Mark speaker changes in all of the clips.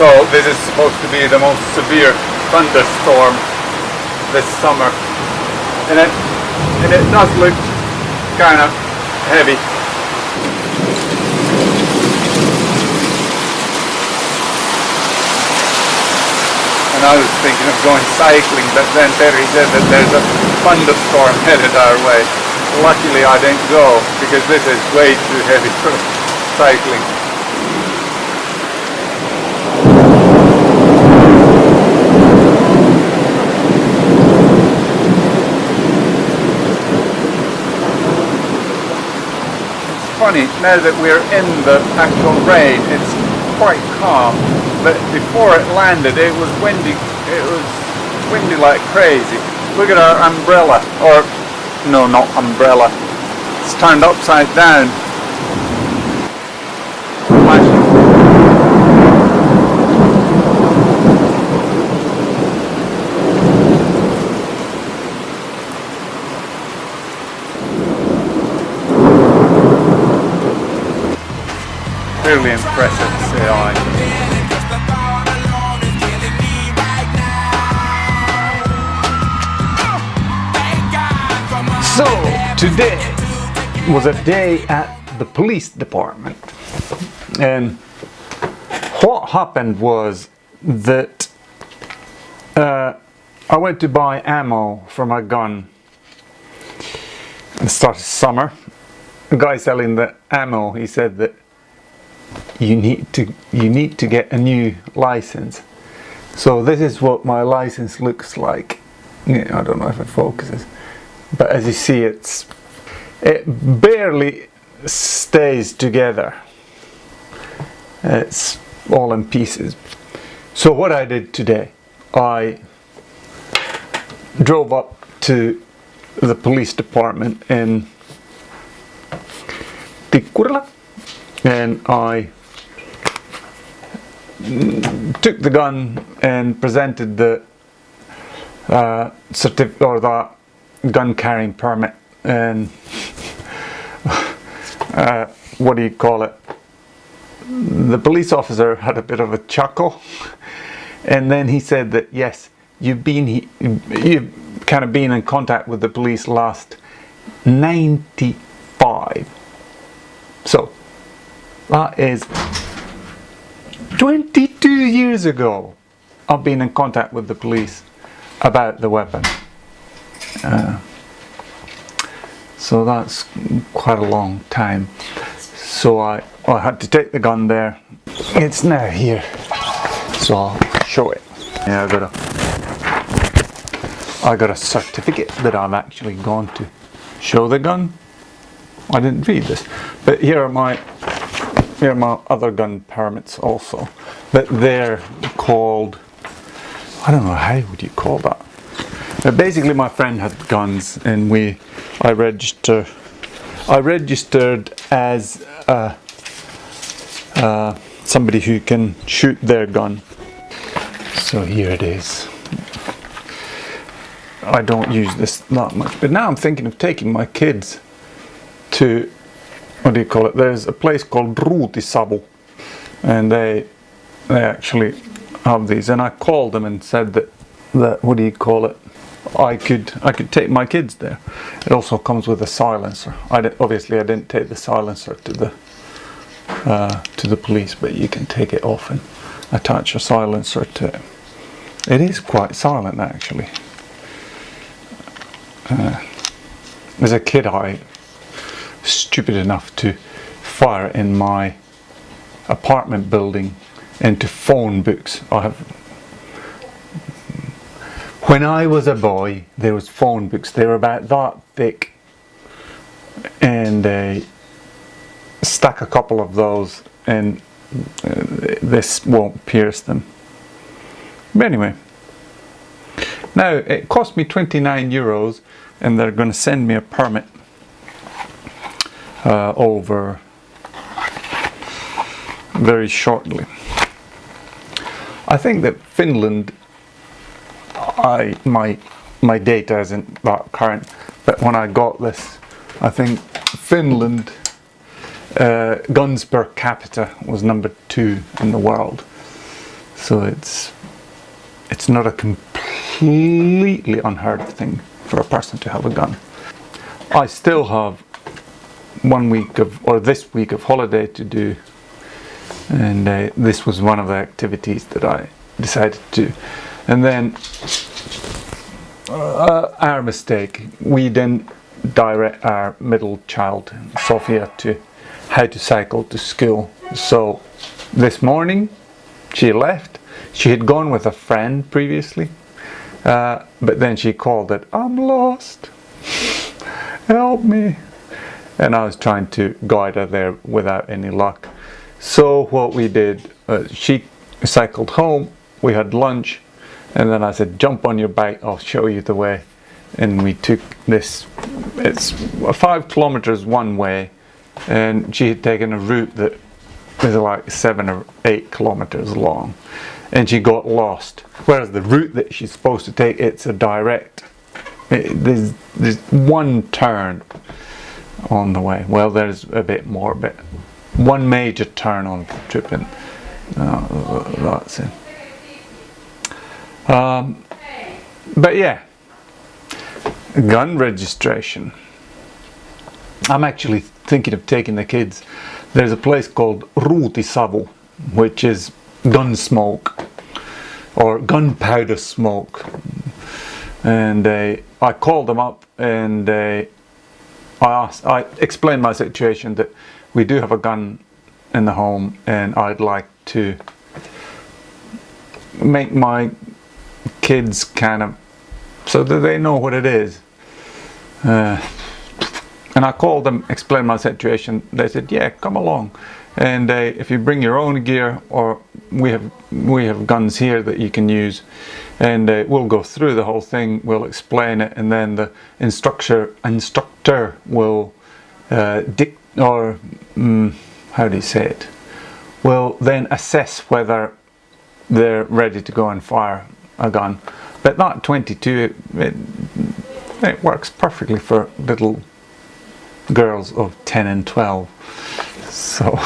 Speaker 1: So this is supposed to be the most severe thunderstorm this summer, and it does look kind of heavy. And I was thinking of going cycling, but then Terry said that there's a thunderstorm headed our way. Luckily I didn't go, because this is way too heavy for cycling. Funny, now that we're in the actual rain, it's quite calm, but before it landed it was windy like crazy. Look at our umbrella, or no, not umbrella, it's turned upside down. Really impressive, say I. So, today was a day at the police department, and what happened was that I went to buy ammo for my gun. It started summer. The guy selling the ammo, he said that you need to get a new license. So this is what my license looks like. Yeah, I don't know if it focuses, but as you see, it barely stays together. It's all in pieces. So what I did today, I drove up to the police department in Tikkurila, and I took the gun and presented the certificate, or the gun carrying permit, and what do you call it? The police officer had a bit of a chuckle, and then he said that yes, you've kind of been in contact with the police last 95. So that is 22 years ago I've been in contact with the police about the weapon. So that's quite a long time. So I had to take the gun there. It's now here, so I'll show it. Yeah, I got a certificate that I've actually gone to show the gun. I didn't read this, but here are my other gun permits also, but they're called, I don't know, how would you call that? But basically my friend had guns, and I registered as somebody who can shoot their gun. So here it is. I don't use this that much, but now I'm thinking of taking my kids to, what do you call it? There's a place called Ruutisavu, and they actually have these. And I called them and said that what do you call it? I could take my kids there. It also comes with a silencer. Obviously I didn't take the silencer to the police, but you can take it off and attach a silencer to it. It is quite silent actually. As a kid, I stupid enough to fire in my apartment building into phone books. When I was a boy, there was phone books. They were about that thick, and they stuck a couple of those, and this won't pierce them. But anyway, now it cost me 29 euros, and they're going to send me a permit over very shortly. I think that Finland, my data isn't that current, but when I got this, I think Finland guns per capita was number 2 in the world. So it's not a completely unheard of thing for a person to have a gun. I still have this week of holiday to do, and this was one of the activities that I decided to do. And then our mistake, we didn't direct our middle child Sophia to how to cycle to school. So this morning she left. She had gone with a friend previously, but then she called that I'm lost, help me. And I was trying to guide her there without any luck. So what we did, she cycled home, we had lunch, and then I said, jump on your bike, I'll show you the way. And we took this, it's 5 kilometers one way, and she had taken a route that was like 7 or 8 kilometers long. And she got lost. Whereas the route that she's supposed to take, it's a direct, there's one turn on the way. Well, there's a bit more, but one major turn on the trip, and that's it. But yeah, gun registration. I'm actually thinking of taking the kids. There's a place called Ruutisavu, which is gun smoke or gunpowder smoke, and I called them up and I explained my situation, that we do have a gun in the home and I'd like to make my kids kind of so that they know what it is. And I called them, explained my situation. They said, yeah, come along. And if you bring your own gear, or we have guns here that you can use, and we'll go through the whole thing, we'll explain it, and then the instructor will how do you say it? Will then assess whether they're ready to go and fire a gun. But that 22, it works perfectly for little girls of 10 and 12. So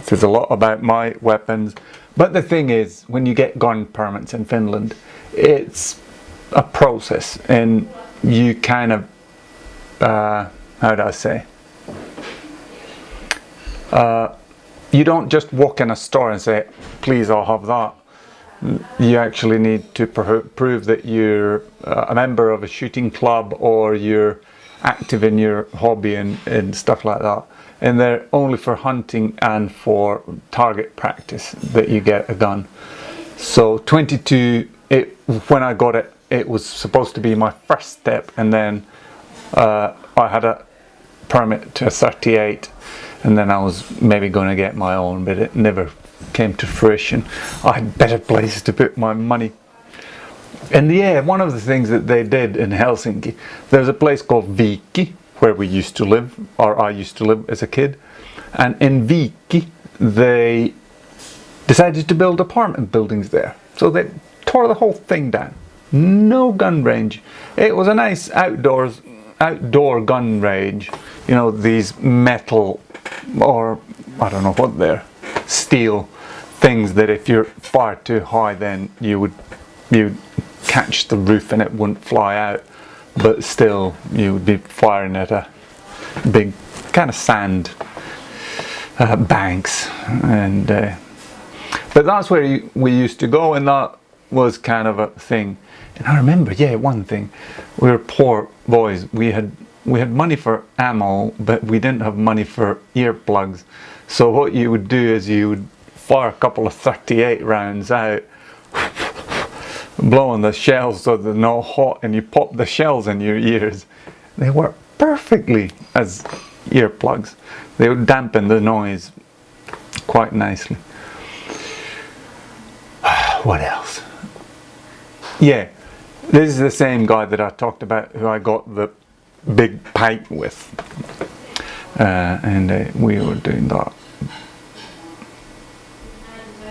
Speaker 1: there's a lot about my weapons. But the thing is, when you get gun permits in Finland, it's a process, and you kind of how do I say? You don't just walk in a store and say, please, I'll have that. You actually need to prove that you're a member of a shooting club, or you're active in your hobby and stuff like that. And they're only for hunting and for target practice that you get a gun. So 22, when I got it, it was supposed to be my first step, and then I had a permit to a 38, and then I was maybe going to get my own, but it never came to fruition. I had better places to put my money. And yeah, one of the things that they did in Helsinki, there's a place called Viikki, where we used to live, or I used to live as a kid. And in Viikki, they decided to build apartment buildings there. So they tore the whole thing down. No gun range. It was a nice outdoor gun range. You know, these metal, or I don't know what they're, steel things that if you're far too high, then you'd catch the roof and it wouldn't fly out, but still you would be firing at a big kind of sand banks, and but that's where we used to go, and that was kind of a thing. And I remember, yeah, one thing, we were poor boys. We had money for ammo, but we didn't have money for earplugs. So what you would do is you would fire a couple of 38 rounds out, blowing the shells so they're not hot, and you pop the shells in your ears. They work perfectly as earplugs. They would dampen the noise quite nicely. What else? Yeah, this is the same guy that I talked about, who I got the big pipe with, and we were doing that.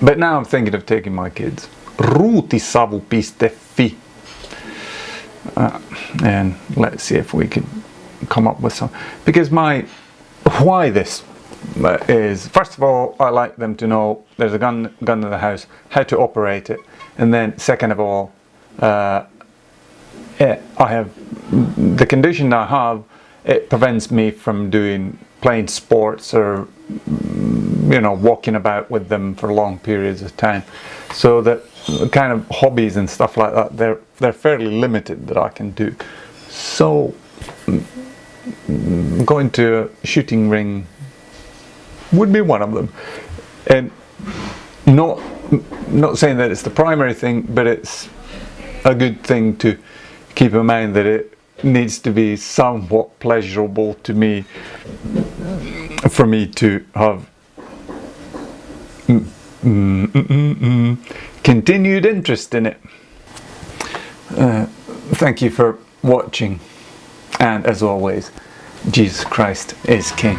Speaker 1: But now I'm thinking of taking my kids. Ruutisavu.fi, and let's see if we can come up with some. Because why this? is, first of all, I like them to know there's a gun in the house, how to operate it, and then second of all, I have the condition I have. It prevents me from playing sports or walking about with them for long periods of time. So that kind of hobbies and stuff like that, they're fairly limited that I can do. So going to a shooting ring would be one of them, and not saying that it's the primary thing, but it's a good thing to keep in mind that it needs to be somewhat pleasurable to me for me to have continued interest in it. Thank you for watching, and as always, Jesus Christ is King.